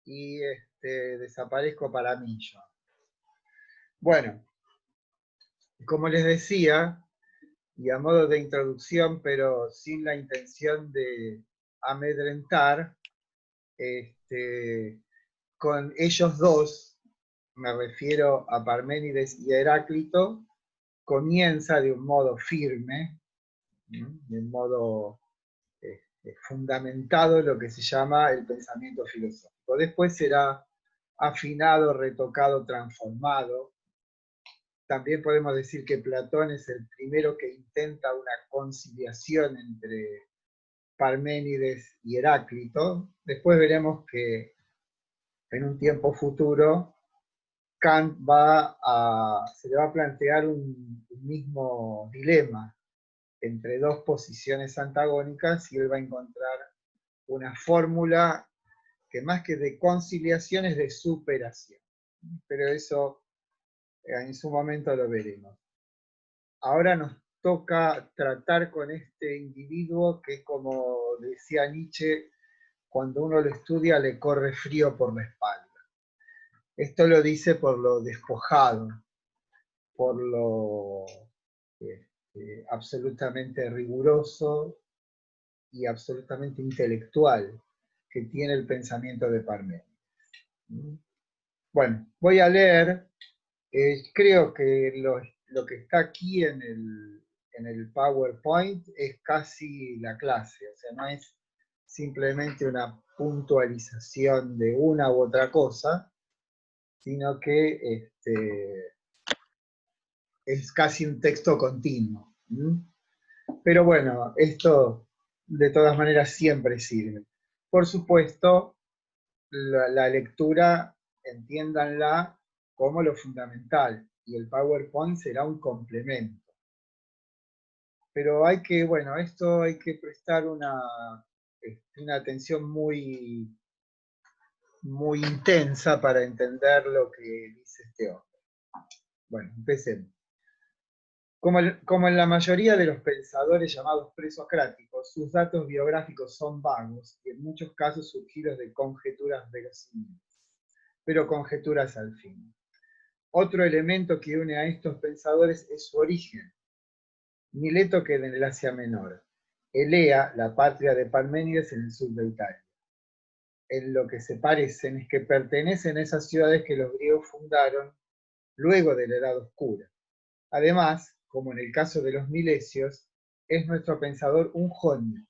y desaparezco para mí yo. Bueno, como les decía, y a modo de introducción, pero sin la intención de amedrentar, con ellos dos, me refiero a Parménides y a Heráclito, comienza de un modo firme, de un modo fundamentado lo que se llama el pensamiento filosófico. Después será afinado, retocado, transformado. También podemos decir que Platón es el primero que intenta una conciliación entre Parménides y Heráclito. Después veremos que en un tiempo futuro Kant se le va a plantear un mismo dilema entre dos posiciones antagónicas y él va a encontrar una fórmula que más que de conciliación es de superación. Pero eso en su momento lo veremos. Ahora nos toca tratar con este individuo que, como decía Nietzsche, cuando uno lo estudia le corre frío por la espalda. Esto lo dice por lo despojado, por lo absolutamente riguroso y absolutamente intelectual que tiene el pensamiento de Parménides. Bueno, voy a leer, creo que lo que está aquí en el PowerPoint es casi la clase, o sea, no es simplemente una puntualización de una u otra cosa, sino que es casi un texto continuo. Pero bueno, esto de todas maneras siempre sirve. Por supuesto, la lectura, entiéndanla como lo fundamental, y el PowerPoint será un complemento. Pero hay que, bueno, esto hay que prestar una atención muy, muy intensa para entender lo que dice este hombre. Bueno, empecemos. Como en la mayoría de los pensadores llamados presocráticos, sus datos biográficos son vagos y en muchos casos surgidos de conjeturas verosímiles, pero conjeturas al fin. Otro elemento que une a estos pensadores es su origen. Mileto queda en el Asia Menor, Elea, la patria de Parménides, en el sur de Italia. En lo que se parecen es que pertenecen a esas ciudades que los griegos fundaron luego de la Edad Oscura. Además, como en el caso de los milesios, es nuestro pensador un jonio,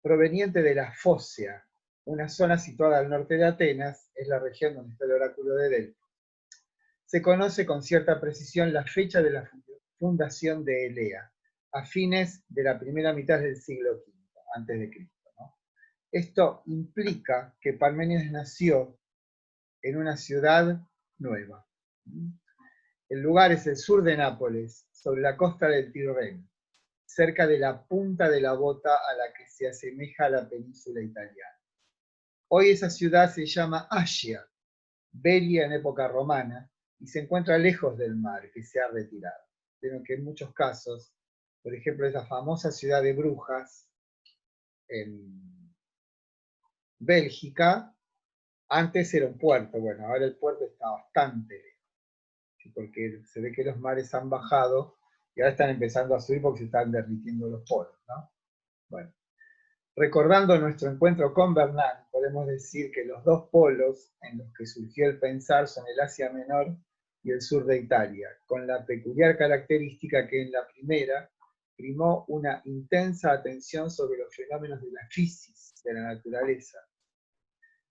proveniente de la Focia, una zona situada al norte de Atenas, es la región donde está el oráculo de Delfos. Se conoce con cierta precisión la fecha de la fundación de Elea, a fines de la primera mitad del siglo V, antes de Cristo, ¿no? Esto implica que Parménides nació en una ciudad nueva. El lugar es el sur de Nápoles, sobre la costa del Tirreno, cerca de la punta de la bota a la que se asemeja la península italiana. Hoy esa ciudad se llama Ascia, Velia en época romana, y se encuentra lejos del mar, que se ha retirado. Pero que en muchos casos, por ejemplo, esa famosa ciudad de Brujas, en Bélgica, antes era un puerto. Bueno, ahora el puerto está bastante lejos, porque se ve que los mares han bajado y ahora están empezando a subir porque se están derritiendo los polos, ¿no? Bueno, recordando nuestro encuentro con Bernal, podemos decir que los dos polos en los que surgió el pensar son el Asia Menor y el sur de Italia, con la peculiar característica que en la primera primó una intensa atención sobre los fenómenos de la fisis, de la naturaleza,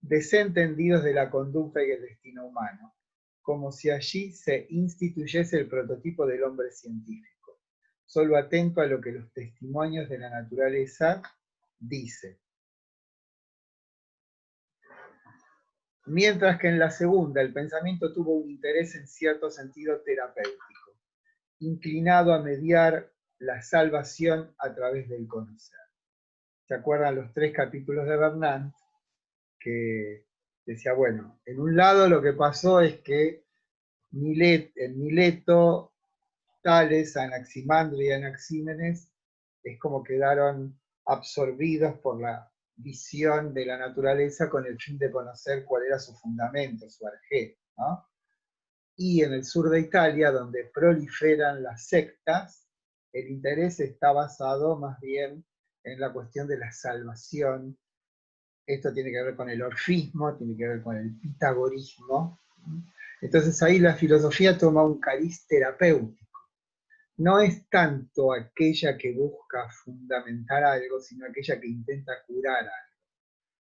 desentendidos de la conducta y el destino humano, como si allí se instituyese el prototipo del hombre científico, solo atento a lo que los testimonios de la naturaleza dicen. Mientras que en la segunda el pensamiento tuvo un interés en cierto sentido terapéutico, inclinado a mediar la salvación a través del conocer. ¿Se acuerdan los 3 capítulos de Bernal? Que decía, bueno, en un lado lo que pasó es que en Mileto, Tales, Anaximandro y Anaxímenes es como quedaron absorbidos por la visión de la naturaleza con el fin de conocer cuál era su fundamento, su arjé, ¿no? Y en el sur de Italia, donde proliferan las sectas, el interés está basado más bien en la cuestión de la salvación. Esto tiene que ver con el orfismo, tiene que ver con el pitagorismo. Entonces ahí la filosofía toma un cariz terapéutico. No es tanto aquella que busca fundamentar algo, sino aquella que intenta curar algo.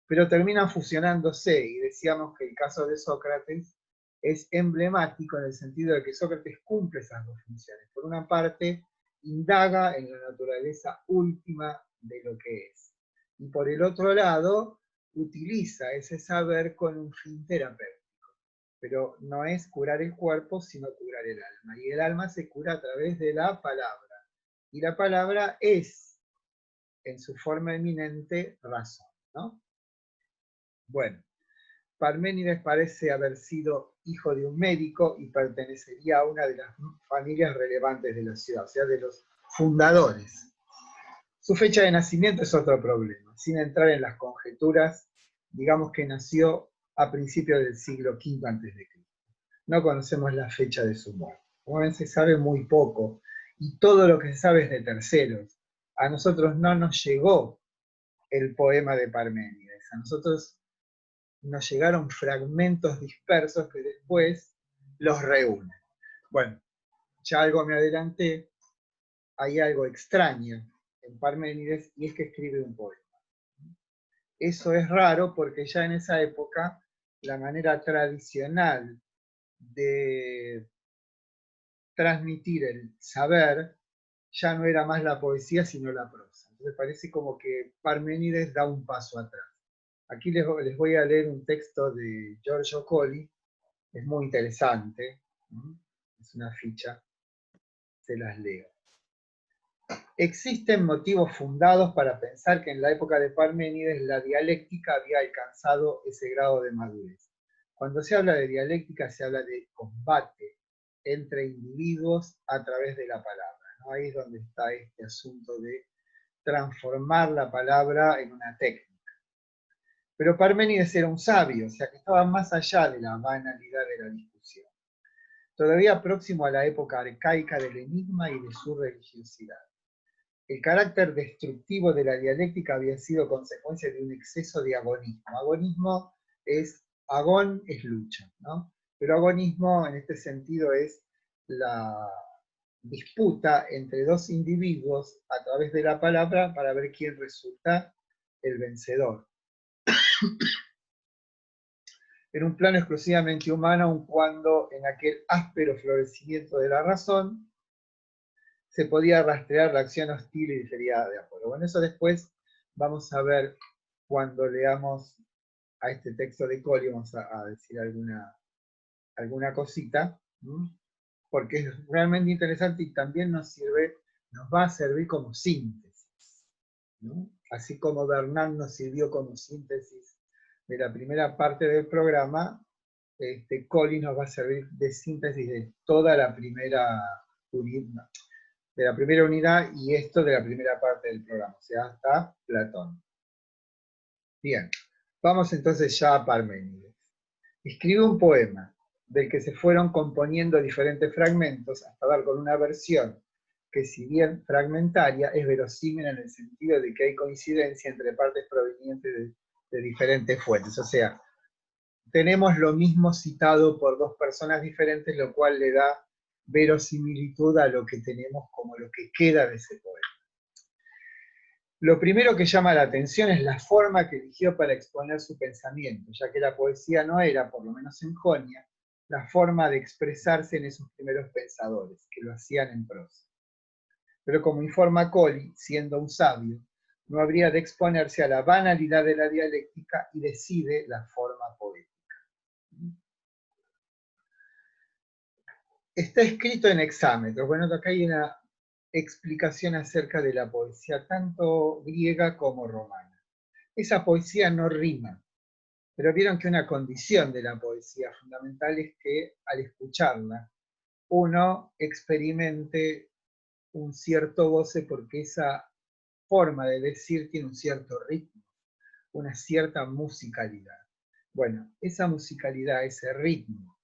Pero terminan fusionándose, y decíamos que el caso de Sócrates es emblemático en el sentido de que Sócrates cumple esas dos funciones. Por una parte, indaga en la naturaleza última de lo que es. Y por el otro lado, utiliza ese saber con un fin terapéutico. Pero no es curar el cuerpo, sino curar el alma. Y el alma se cura a través de la palabra. Y la palabra es, en su forma eminente, razón, ¿no? Bueno, Parménides parece haber sido hijo de un médico y pertenecería a una de las familias relevantes de la ciudad, o sea, de los fundadores. Su fecha de nacimiento es otro problema. Sin entrar en las conjeturas, digamos que nació a principios del siglo V a.C. No conocemos la fecha de su muerte. Como ven, se sabe muy poco, y todo lo que se sabe es de terceros. A nosotros no nos llegó el poema de Parménides, a nosotros nos llegaron fragmentos dispersos que después los reúnen. Bueno, ya algo me adelanté, hay algo extraño en Parménides, y es que escribe un poema. Eso es raro porque ya en esa época la manera tradicional de transmitir el saber ya no era más la poesía, sino la prosa. Entonces parece como que Parménides da un paso atrás. Aquí les voy a leer un texto de Giorgio Colli, es muy interesante, es una ficha, se las leo. Existen motivos fundados para pensar que en la época de Parménides la dialéctica había alcanzado ese grado de madurez. Cuando se habla de dialéctica se habla de combate entre individuos a través de la palabra, ¿no? Ahí es donde está este asunto de transformar la palabra en una técnica. Pero Parménides era un sabio, o sea que estaba más allá de la banalidad de la discusión. Todavía próximo a la época arcaica del enigma y de su religiosidad. El carácter destructivo de la dialéctica había sido consecuencia de un exceso de agonismo. Agonismo agón es lucha, ¿no? Pero agonismo en este sentido es la disputa entre dos individuos a través de la palabra para ver quién resulta el vencedor. En un plano exclusivamente humano, aun cuando en aquel áspero florecimiento de la razón se podía rastrear la acción hostil y diferida de Apolo. Bueno, eso después vamos a ver cuando leamos a este texto de Colli, vamos a decir alguna cosita, porque es realmente interesante y también nos va a servir como síntesis, ¿no? Así como Bernard nos sirvió como síntesis de la primera parte del programa, Colli nos va a servir de síntesis de toda la primera unidad, y esto de la primera parte del programa, o sea, hasta Platón. Bien, vamos entonces ya a Parménides. Escribe un poema del que se fueron componiendo diferentes fragmentos hasta dar con una versión que, si bien fragmentaria, es verosímil en el sentido de que hay coincidencia entre partes provenientes de diferentes fuentes. O sea, tenemos lo mismo citado por dos personas diferentes, lo cual le da verosimilitud a lo que tenemos como lo que queda de ese poema. Lo primero que llama la atención es la forma que eligió para exponer su pensamiento, ya que la poesía no era, por lo menos en Jonia, la forma de expresarse en esos primeros pensadores, que lo hacían en prosa. Pero como informa Colli, siendo un sabio, no habría de exponerse a la banalidad de la dialéctica y decide la forma poética. Está escrito en hexámetros. Bueno, acá hay una explicación acerca de la poesía, tanto griega como romana. Esa poesía no rima, pero vieron que una condición de la poesía fundamental es que al escucharla uno experimente un cierto goce porque esa forma de decir tiene un cierto ritmo. una cierta musicalidad. Bueno, esa musicalidad, ese ritmo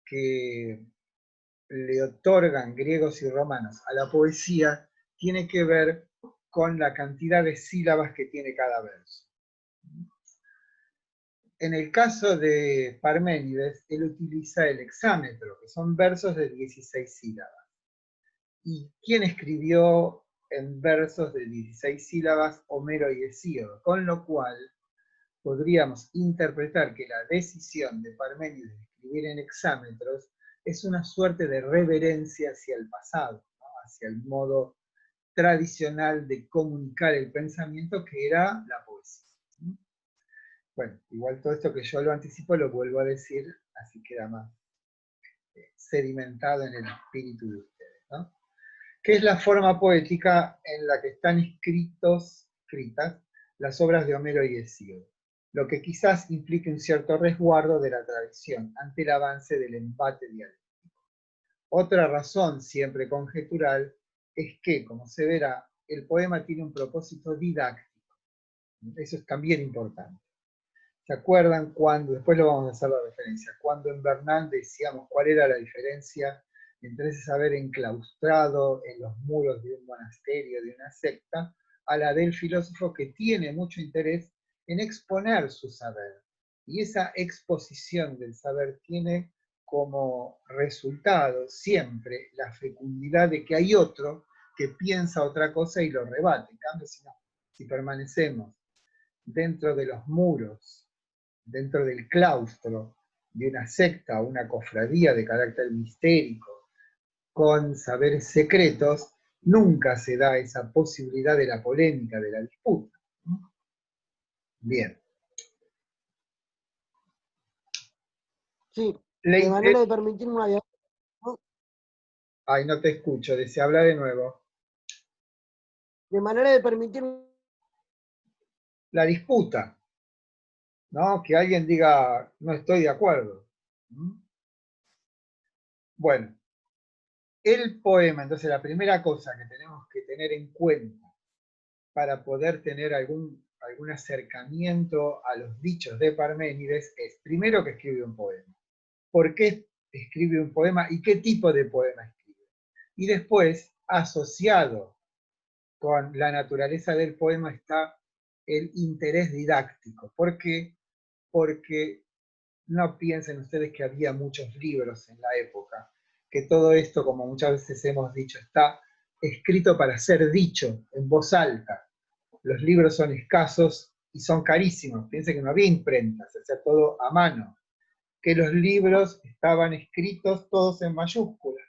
que le otorgan griegos y romanos a la poesía, tiene que ver con la cantidad de sílabas que tiene cada verso. En el caso de Parménides, él utiliza el hexámetro, que son versos de 16 sílabas. ¿Y quién escribió en versos de 16 sílabas? Homero y Hesíodo, con lo cual podríamos interpretar que la decisión de Parménides de escribir en hexámetros es una suerte de reverencia hacia el pasado, ¿no? Hacia el modo tradicional de comunicar el pensamiento que era la poesía. Bueno, igual todo esto que yo lo anticipo lo vuelvo a decir, así queda más sedimentado en el espíritu de ustedes, ¿no? ¿Qué es la forma poética en la que están escritas las obras de Homero y Hesíodo? Lo que quizás implique un cierto resguardo de la tradición ante el avance del embate dialéctico. Otra razón, siempre conjetural, es que, como se verá, el poema tiene un propósito didáctico. Eso es también importante. ¿Se acuerdan cuando, después lo vamos a hacer la referencia, cuando en Bernal decíamos cuál era la diferencia entre ese saber enclaustrado en los muros de un monasterio, de una secta, a la del filósofo que tiene mucho interés en exponer su saber? Y esa exposición del saber tiene como resultado siempre la fecundidad de que hay otro que piensa otra cosa y lo rebate. En cambio, si permanecemos dentro de los muros, dentro del claustro de una secta o una cofradía de carácter mistérico, con saberes secretos, nunca se da esa posibilidad de la polémica, de la disputa. Bien. Sí, de manera de permitir una dialéctica. Ay, no te escucho, desea hablar de nuevo. De manera de permitir La disputa, ¿no? Que alguien diga, no estoy de acuerdo. Bueno, el poema, entonces la primera cosa que tenemos que tener en cuenta para poder tener algún acercamiento a los dichos de Parménides es, primero, que escribe un poema. ¿Por qué escribe un poema y qué tipo de poema escribe? Y después, asociado con la naturaleza del poema, está el interés didáctico. ¿Por qué? Porque no piensen ustedes que había muchos libros en la época, que todo esto, como muchas veces hemos dicho, está escrito para ser dicho en voz alta. Los libros son escasos y son carísimos. Piensen que no había imprentas, se hacía todo a mano. Que los libros estaban escritos todos en mayúsculas.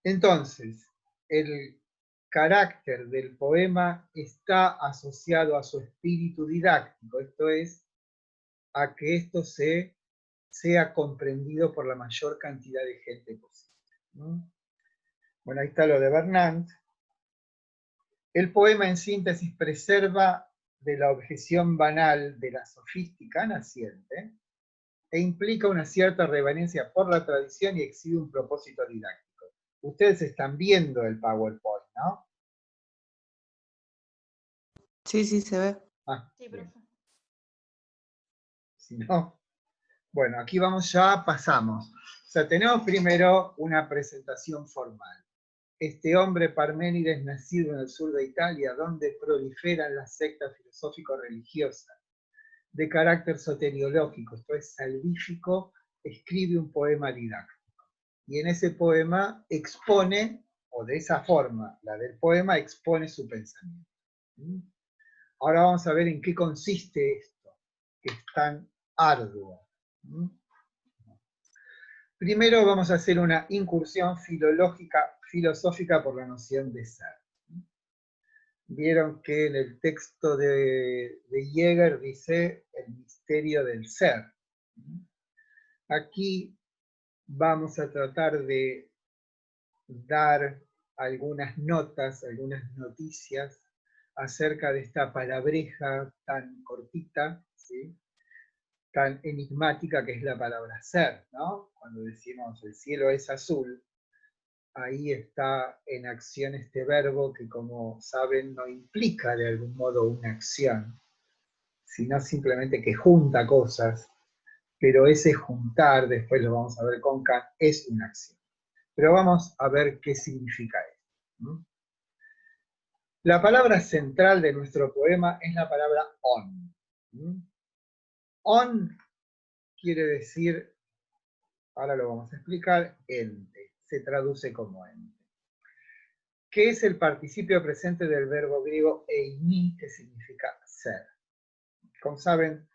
Entonces, el carácter del poema está asociado a su espíritu didáctico, esto es, a que esto sea comprendido por la mayor cantidad de gente posible. Bueno, ahí está lo de Bernard. El poema, en síntesis, preserva de la objeción banal de la sofística naciente e implica una cierta reverencia por la tradición y exhibe un propósito didáctico. Ustedes están viendo el PowerPoint, ¿no? Sí, sí, se ve. Ah, Sí, bien. profe. Si no, bueno, aquí vamos, ya pasamos. O sea, tenemos primero una presentación formal. Este hombre Parménides, nacido en el sur de Italia, donde proliferan las sectas filosófico-religiosas de carácter soteriológico, esto es salvífico, escribe un poema didáctico. Y en ese poema expone, o de esa forma, la del poema, expone su pensamiento. Ahora vamos a ver en qué consiste esto, que es tan arduo. Primero vamos a hacer una incursión filosófica por la noción de ser. Vieron que en el texto de Jäger dice el misterio del ser. Aquí vamos a tratar de dar algunas notas, algunas noticias acerca de esta palabreja tan cortita, ¿sí?, tan enigmática que es la palabra ser, ¿no? Cuando decimos el cielo es azul, ahí está en acción este verbo que, como saben, no implica de algún modo una acción, sino simplemente que junta cosas, pero ese juntar, después lo vamos a ver con Kant, es una acción. Pero vamos a ver qué significa esto, ¿no? La palabra central de nuestro poema es la palabra on. On quiere decir, ahora lo vamos a explicar, ente. Se traduce como ente. ¿Qué es el participio presente del verbo griego eimi, que significa ser? Como saben,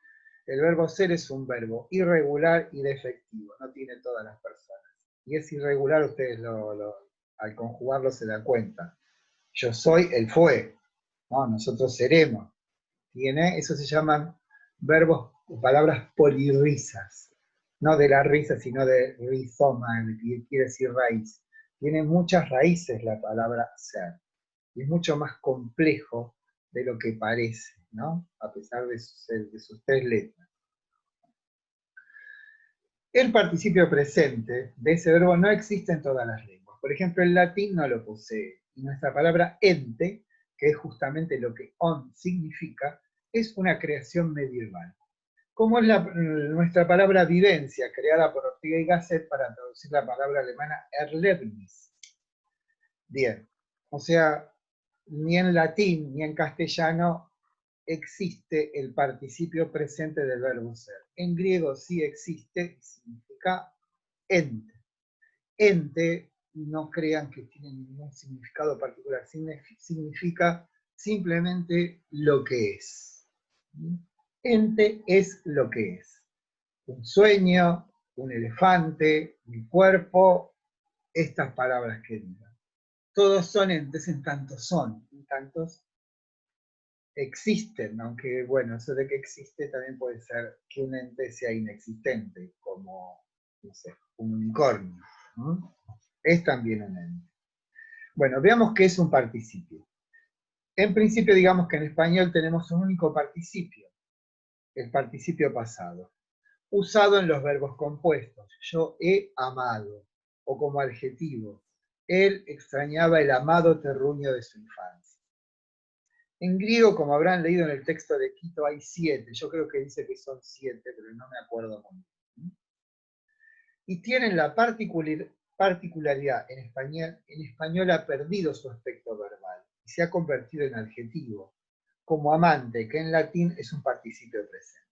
el verbo ser es un verbo irregular y defectivo, no tiene todas las personas. Y es irregular, ustedes al conjugarlo se dan cuenta. Yo soy, él fue, ¿no? Nosotros seremos. Eso se llaman verbos o palabras polirrisas, no de la risa, sino de rizoma, que quiere decir raíz. Tiene muchas raíces la palabra ser, y es mucho más complejo de lo que parece, ¿no? A pesar de sus 3 letras. El participio presente de ese verbo no existe en todas las lenguas. Por ejemplo, el latín no lo posee. Y nuestra palabra ente, que es justamente lo que on significa, es una creación medieval. Como es nuestra palabra vivencia, creada por Ortega y Gasset para traducir la palabra alemana Erlebnis. Bien, o sea, ni en latín ni en castellano existe el participio presente del verbo ser. En griego sí existe y significa ente. Ente, no crean que tiene ningún significado particular, significa simplemente lo que es. Ente es lo que es. Un sueño, un elefante, mi cuerpo, estas palabras que digan. Todos son entes en tantos existen, aunque bueno, eso de que existe también puede ser que un ente sea inexistente, como, no sé, un unicornio, ¿no? Es también un ente. Bueno, veamos qué es un participio. En principio, digamos que en español tenemos un único participio, el participio pasado, usado en los verbos compuestos. Yo he amado, o como adjetivo, él extrañaba el amado terruño de su infancia. En griego, como habrán leído en el texto de Quito, hay 7. Yo creo que dice que son 7, pero no me acuerdo muy bien. Y tienen la particularidad, en español ha perdido su aspecto verbal y se ha convertido en adjetivo, como amante, que en latín es un participio presente.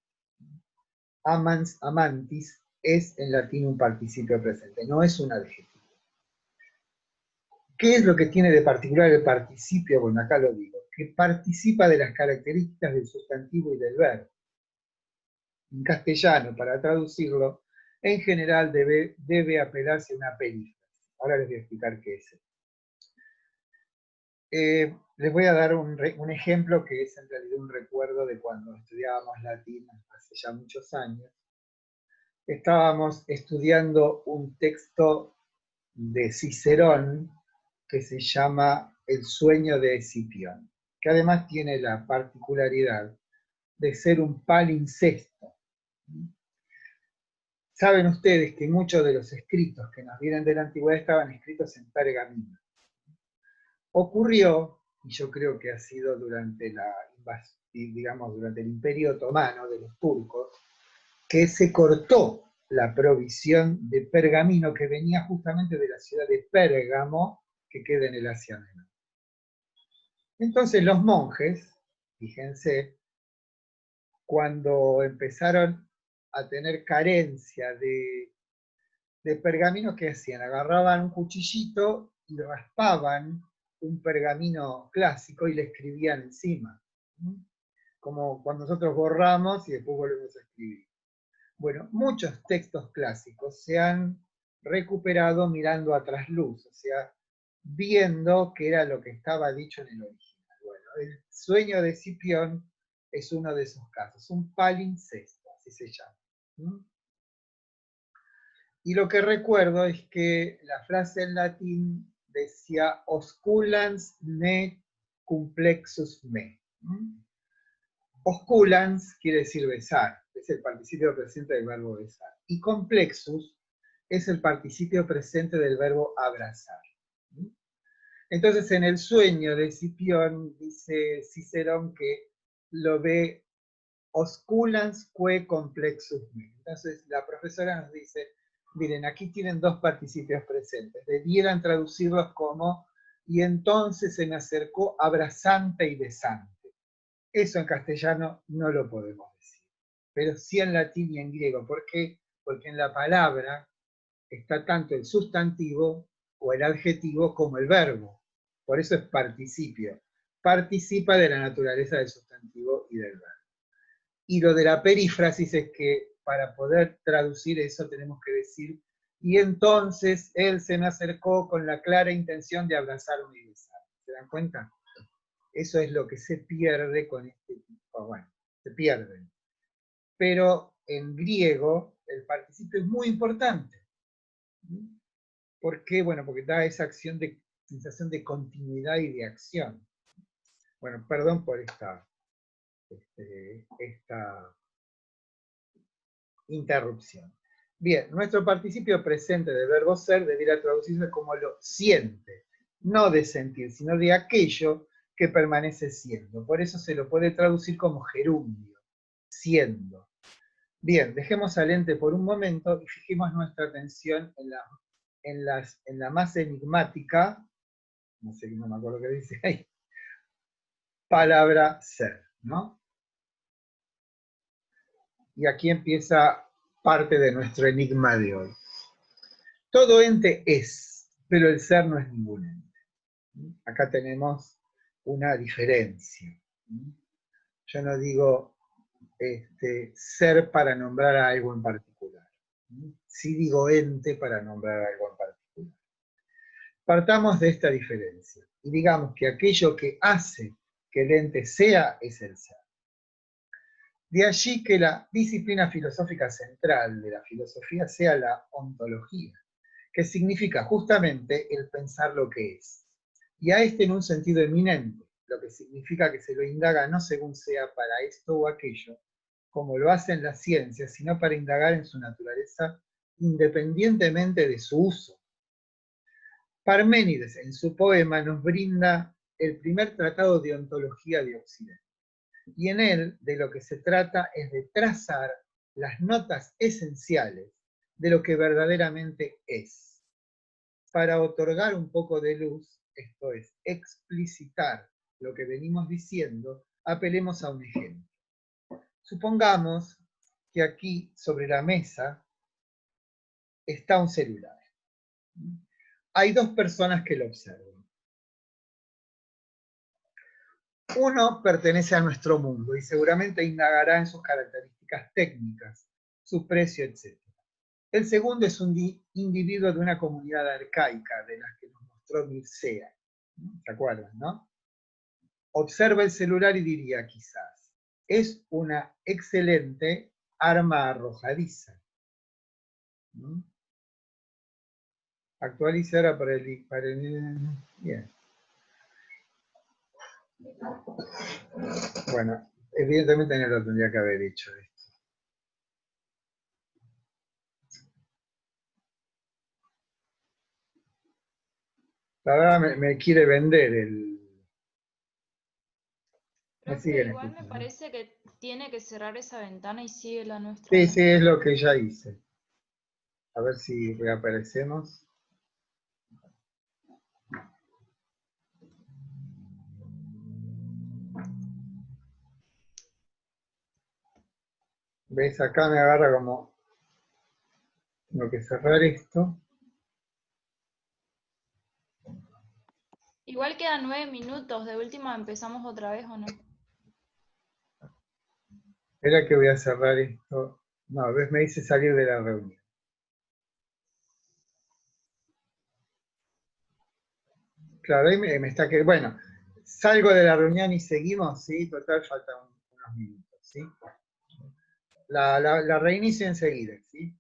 Amans, amantis, es en latín un participio presente, no es un adjetivo. ¿Qué es lo que tiene de particular el participio? Bueno, acá lo digo, que participa de las características del sustantivo y del verbo. En castellano, para traducirlo, en general debe apelarse a una perífrasis. Ahora les voy a explicar qué es. Les voy a dar un ejemplo que es en realidad un recuerdo de cuando estudiábamos latín hace ya muchos años. Estábamos estudiando un texto de Cicerón que se llama El sueño de Escipión, que además tiene la particularidad de ser un palincesto. Saben ustedes que muchos de los escritos que nos vienen de la antigüedad estaban escritos en pergamino. Ocurrió, y yo creo que ha sido durante durante el Imperio Otomano de los turcos, que se cortó la provisión de pergamino que venía justamente de la ciudad de Pérgamo, que queda en el Asia Menor. Entonces los monjes, fíjense, cuando empezaron a tener carencia de pergamino, ¿qué hacían? Agarraban un cuchillito y raspaban un pergamino clásico y le escribían encima. Como cuando nosotros borramos y después volvemos a escribir. Bueno, muchos textos clásicos se han recuperado mirando a trasluz, o sea, viendo qué era lo que estaba dicho en el original. Bueno, el sueño de Escipión es uno de esos casos, un palincesto, así se llama. Y lo que recuerdo es que la frase en latín decía osculans ne cumplexus me. Osculans quiere decir besar, es el participio presente del verbo besar. Y complexus es el participio presente del verbo abrazar. Entonces, en el sueño de Escipión, dice Cicerón que lo ve osculans que complexus me. Entonces, la profesora nos dice, miren, aquí tienen dos participios presentes, debieran traducirlos como, y entonces se me acercó abrazante y besante. Eso en castellano no lo podemos decir, pero sí en latín y en griego. ¿Por qué? Porque en la palabra está tanto el sustantivo o el adjetivo como el verbo. Por eso es participio. Participa de la naturaleza del sustantivo y del verbo. Y lo de la perífrasis es que para poder traducir eso tenemos que decir, y entonces él se me acercó con la clara intención de abrazarme y besarme. ¿Se dan cuenta? Eso es lo que se pierde con este tipo. Bueno, se pierden. Pero en griego el participio es muy importante. ¿Por qué? Bueno, porque da esa sensación de continuidad y de acción. Bueno, perdón por esta interrupción. Bien, nuestro participio presente del verbo ser debiera traducirse como lo siente, no de sentir, sino de aquello que permanece siendo. Por eso se lo puede traducir como gerundio, siendo. Bien, dejemos al ente por un momento y fijemos nuestra atención en la más enigmática, no sé, no me acuerdo qué dice ahí, palabra ser, ¿no? Y aquí empieza parte de nuestro enigma de hoy. Todo ente es, pero el ser no es ningún ente. Acá tenemos una diferencia. Yo no digo ser para nombrar a algo en particular. Sí digo ente para nombrar a algo en particular. Partamos de esta diferencia y digamos que aquello que hace que el ente sea es el ser. De allí que la disciplina filosófica central de la filosofía sea la ontología, que significa justamente el pensar lo que es. Y a este en un sentido eminente, lo que significa que se lo indaga no según sea para esto o aquello, como lo hacen las ciencias, sino para indagar en su naturaleza independientemente de su uso. Parménides, en su poema, nos brinda el primer tratado de ontología de Occidente. Y en él de lo que se trata es de trazar las notas esenciales de lo que verdaderamente es. Para otorgar un poco de luz, esto es, explicitar lo que venimos diciendo, apelemos a un ejemplo. Supongamos que aquí sobre la mesa está un celular. Hay dos personas que lo observan. Uno pertenece a nuestro mundo y seguramente indagará en sus características técnicas, su precio, etc. El segundo es un individuo de una comunidad arcaica, de las que nos mostró Mircea. ¿Se acuerdan, no? Observa el celular y diría quizás, es una excelente arma arrojadiza. Actualice ahora para el... Bien. Bueno, evidentemente no lo tendría que haber hecho esto. La verdad me quiere vender el... Igual me parece que tiene que cerrar esa ventana y sigue la nuestra. Sí, sí, es lo que ya hice. A ver si reaparecemos. ¿Ves? Acá me agarra como... Tengo que cerrar esto. Igual quedan 9 minutos. De última empezamos otra vez, ¿o no? Espera que voy a cerrar esto. No, ves, me dice salir de la reunión. Claro, ahí me está que... Bueno, salgo de la reunión y seguimos, ¿sí? Total, faltan unos minutos, ¿sí? La reinicio enseguida, ¿sí?